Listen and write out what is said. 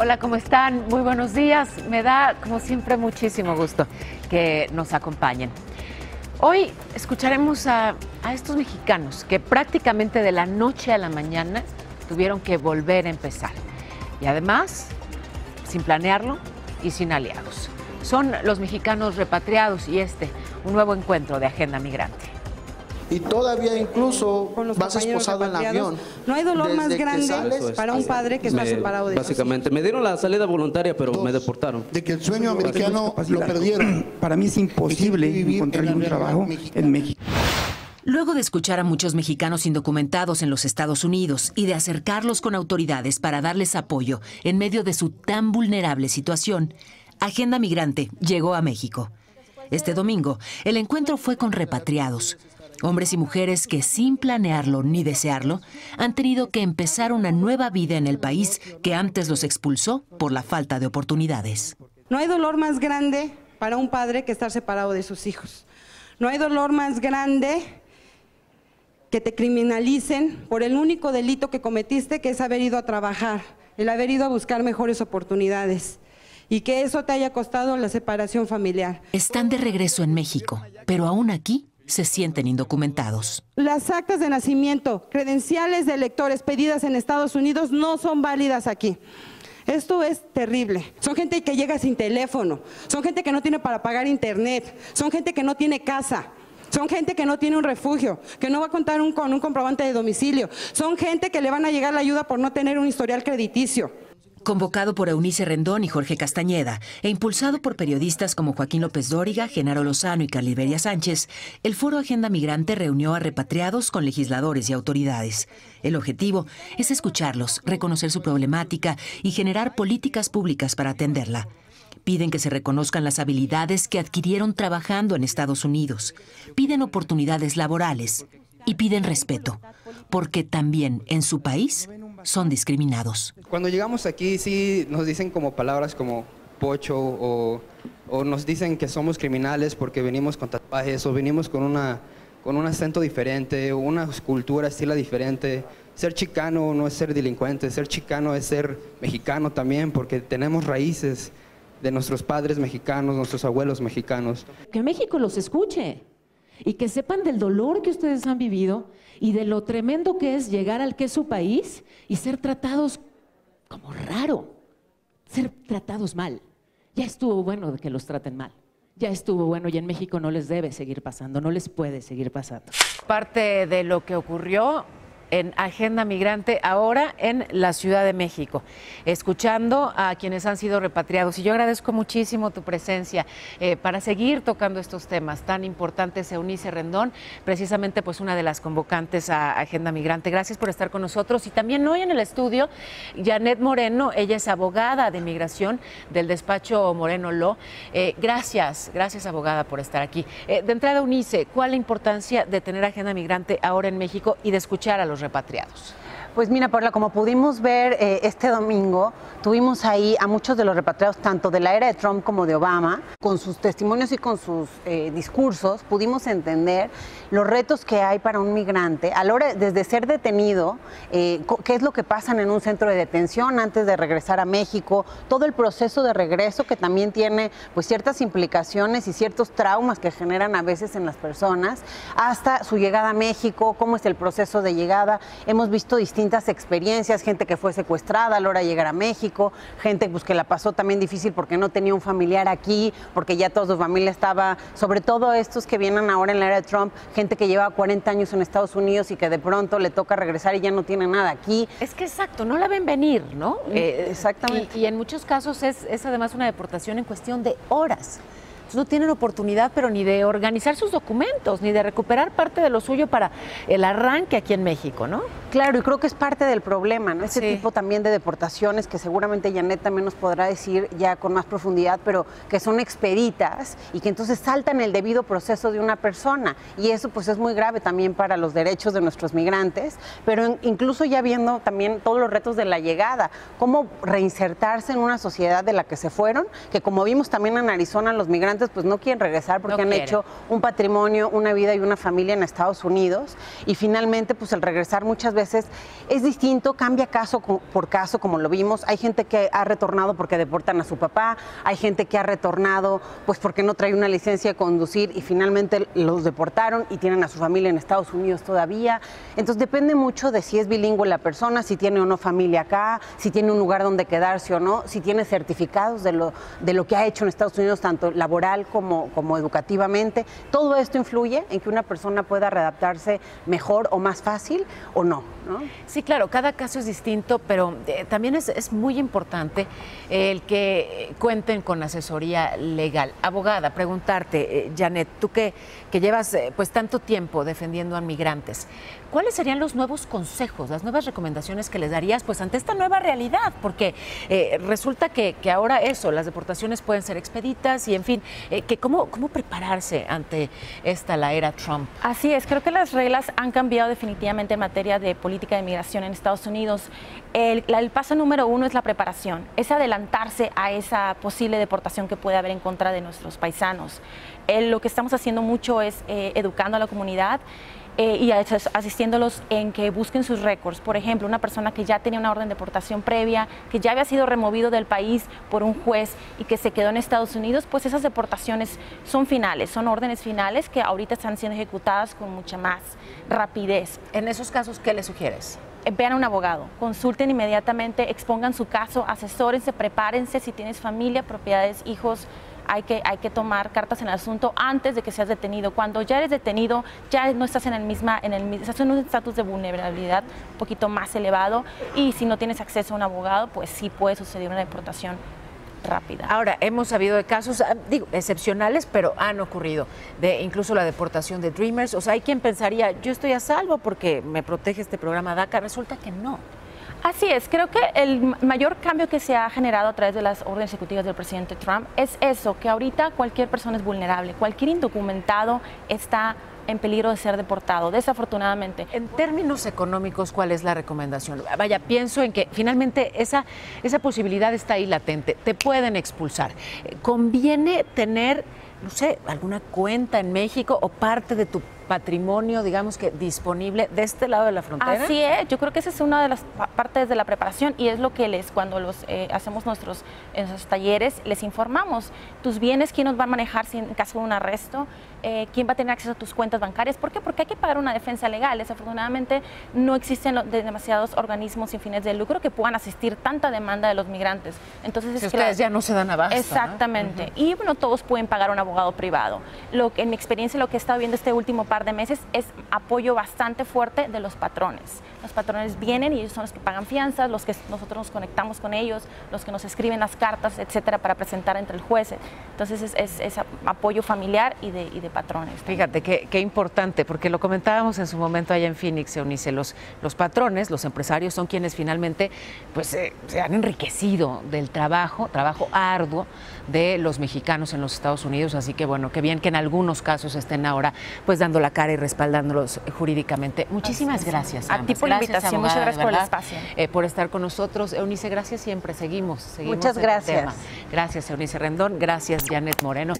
Hola, ¿cómo están? Muy buenos días. Me da, como siempre, muchísimo gusto que nos acompañen. Hoy escucharemos a estos mexicanos que prácticamente de la noche a la mañana tuvieron que volver a empezar. Y además, sin planearlo y sin aliados. Son los mexicanos repatriados y un nuevo encuentro de Agenda Migrante. Y todavía incluso vas esposado en el avión. No hay dolor más grande para un padre que está separado de básicamente, me dieron la salida voluntaria, pero me deportaron. De que el sueño americano lo perdieron. Para mí es imposible encontrar un trabajo en México. Luego de escuchar a muchos mexicanos indocumentados en los Estados Unidos y de acercarlos con autoridades para darles apoyo en medio de su tan vulnerable situación, Agenda Migrante llegó a México. Este domingo, el encuentro fue con repatriados. Hombres y mujeres que sin planearlo ni desearlo han tenido que empezar una nueva vida en el país que antes los expulsó por la falta de oportunidades. No hay dolor más grande para un padre que estar separado de sus hijos. No hay dolor más grande que te criminalicen por el único delito que cometiste, que es haber ido a trabajar, el haber ido a buscar mejores oportunidades y que eso te haya costado la separación familiar. Están de regreso en México, pero aún aquí se sienten indocumentados. Las actas de nacimiento, credenciales de electores pedidas en Estados Unidos no son válidas aquí. Esto es terrible. Son gente que llega sin teléfono, son gente que no tiene para pagar internet, son gente que no tiene casa, son gente que no tiene un refugio, que no va a contar con un comprobante de domicilio, son gente que le van a llegar la ayuda por no tener un historial crediticio. Convocado por Eunice Rendón y Jorge Castañeda e impulsado por periodistas como Joaquín López Dóriga, Genaro Lozano y Carliberia Sánchez, el Foro Agenda Migrante reunió a repatriados con legisladores y autoridades. El objetivo es escucharlos, reconocer su problemática y generar políticas públicas para atenderla. Piden que se reconozcan las habilidades que adquirieron trabajando en Estados Unidos. Piden oportunidades laborales y piden respeto, porque también en su país son discriminados. Cuando llegamos aquí sí nos dicen como palabras como pocho o nos dicen que somos criminales porque venimos con tatuajes o venimos con un acento diferente o una cultura, estilo diferente. Ser chicano no es ser delincuente, ser chicano es ser mexicano también porque tenemos raíces de nuestros padres mexicanos, nuestros abuelos mexicanos. Que México los escuche y que sepan del dolor que ustedes han vivido y de lo tremendo que es llegar al que es su país y ser tratados como raro, ser tratados mal. Ya estuvo bueno de que los traten mal. Ya estuvo bueno y en México no les debe seguir pasando, no les puede seguir pasando. Parte de lo que ocurrió en Agenda Migrante ahora en la Ciudad de México, escuchando a quienes han sido repatriados. Y yo agradezco muchísimo tu presencia para seguir tocando estos temas tan importantes. Eunice Rendón, precisamente pues una de las convocantes a Agenda Migrante. Gracias por estar con nosotros. Y también hoy en el estudio, Janet Moreno, ella es abogada de migración del despacho Moreno Law. Gracias abogada por estar aquí. De entrada, Eunice, ¿cuál es la importancia de tener Agenda Migrante ahora en México y de escuchar a los repatriados? Pues mira, Paula, como pudimos ver este domingo, tuvimos ahí a muchos de los repatriados, tanto de la era de Trump como de Obama, con sus testimonios y con sus discursos, pudimos entender los retos que hay para un migrante a la hora, desde ser detenido, qué es lo que pasa en un centro de detención antes de regresar a México, todo el proceso de regreso que también tiene pues ciertas implicaciones y ciertos traumas que generan a veces en las personas, hasta su llegada a México, cómo es el proceso de llegada. Hemos visto distintas experiencias, gente que fue secuestrada a la hora de llegar a México, gente pues, que la pasó también difícil porque no tenía un familiar aquí, porque ya toda su familia estaba, sobre todo estos que vienen ahora en la era de Trump, gente que lleva 40 años en Estados Unidos y que de pronto le toca regresar y ya no tiene nada aquí. Es que exacto, no la ven venir, ¿no? Exactamente. Y en muchos casos es además una deportación en cuestión de horas. No tienen oportunidad, pero ni de organizar sus documentos, ni de recuperar parte de lo suyo para el arranque aquí en México, ¿no? Claro, y creo que es parte del problema, ¿no? Este tipo también de deportaciones que seguramente Janet también nos podrá decir ya con más profundidad, pero que son expeditas y que entonces saltan el debido proceso de una persona. Y eso pues es muy grave también para los derechos de nuestros migrantes, pero incluso ya viendo también todos los retos de la llegada, cómo reinsertarse en una sociedad de la que se fueron, que como vimos también en Arizona, los migrantes pues no quieren regresar porque han hecho un patrimonio, una vida y una familia en Estados Unidos y finalmente pues el regresar muchas veces veces es distinto, cambia caso por caso, como lo vimos. Hay gente que ha retornado porque deportan a su papá, hay gente que ha retornado pues porque no trae una licencia de conducir y finalmente los deportaron y tienen a su familia en Estados Unidos todavía. Entonces depende mucho de si es bilingüe la persona, si tiene o no familia acá, si tiene un lugar donde quedarse o no, si tiene certificados de lo que ha hecho en Estados Unidos, tanto laboral como educativamente. Todo esto influye en que una persona pueda readaptarse mejor o más fácil o no, ¿no? Sí, claro, cada caso es distinto, pero también es muy importante el que cuenten con asesoría legal. Abogada, preguntarte, Janet, tú que llevas pues tanto tiempo defendiendo a migrantes, ¿cuáles serían los nuevos consejos, las nuevas recomendaciones que les darías pues ante esta nueva realidad? Porque resulta que ahora las deportaciones pueden ser expeditas y en fin, ¿cómo prepararse ante la era Trump? Así es, creo que las reglas han cambiado definitivamente en materia de política de migración en Estados Unidos. El paso número 1 es la preparación, es adelantarse a esa posible deportación que puede haber en contra de nuestros paisanos. Lo que estamos haciendo mucho es educando a la comunidad y asistiéndolos en que busquen sus récords. Por ejemplo, una persona que ya tenía una orden de deportación previa, que ya había sido removido del país por un juez y que se quedó en Estados Unidos, pues esas deportaciones son finales, son órdenes finales que ahorita están siendo ejecutadas con mucha más rapidez. En esos casos, ¿qué le sugieres? Vean a un abogado, consulten inmediatamente, expongan su caso, asesórense, prepárense. Si tienes familia, propiedades, hijos, hay que tomar cartas en el asunto antes de que seas detenido. Cuando ya eres detenido, ya no estás estás en un estatus de vulnerabilidad un poquito más elevado, y si no tienes acceso a un abogado, pues sí puede suceder una deportación rápida. Ahora, hemos sabido de casos, excepcionales, pero han ocurrido, de incluso la deportación de Dreamers. O sea, hay quien pensaría, yo estoy a salvo porque me protege este programa DACA. Resulta que no. Así es, creo que el mayor cambio que se ha generado a través de las órdenes ejecutivas del presidente Trump es eso, que ahorita cualquier persona es vulnerable, cualquier indocumentado está en peligro de ser deportado, desafortunadamente. En términos económicos, ¿cuál es la recomendación? Vaya, pienso en que finalmente esa posibilidad está ahí latente, te pueden expulsar. ¿Conviene tener, no sé, alguna cuenta en México o parte de tu patrimonio, digamos que disponible de este lado de la frontera? Así es, yo creo que esa es una de las partes de la preparación y es lo que cuando hacemos nuestros talleres, les informamos. Tus bienes, ¿quién nos va a manejar en caso de un arresto? ¿Quién va a tener acceso a tus cuentas bancarias? ¿Por qué? Porque hay que pagar una defensa legal. Desafortunadamente no existen demasiados organismos sin fines de lucro que puedan asistir tanta demanda de los migrantes. Entonces ustedes ya no se dan abasto, exactamente, ¿no? Y bueno, todos pueden pagar un abogado privado. En mi experiencia, lo que he estado viendo este último par de meses es apoyo bastante fuerte de los patrones. Los patrones vienen y ellos son los que pagan fianzas, los que nosotros nos conectamos con ellos, los que nos escriben las cartas, etcétera, para presentar entre el juez. Entonces es apoyo familiar y de patrones. Fíjate qué importante, porque lo comentábamos en su momento allá en Phoenix, Eunice, los patrones, los empresarios son quienes finalmente pues se han enriquecido del trabajo arduo de los mexicanos en los Estados Unidos, así que bueno, qué bien que en algunos casos estén ahora pues dando la cara y respaldándolos jurídicamente. Muchísimas gracias. A ti por la invitación, muchas gracias por el espacio. Por estar con nosotros. Eunice, gracias siempre, seguimos Muchas gracias. Gracias, Eunice Rendón, gracias, Janet Moreno.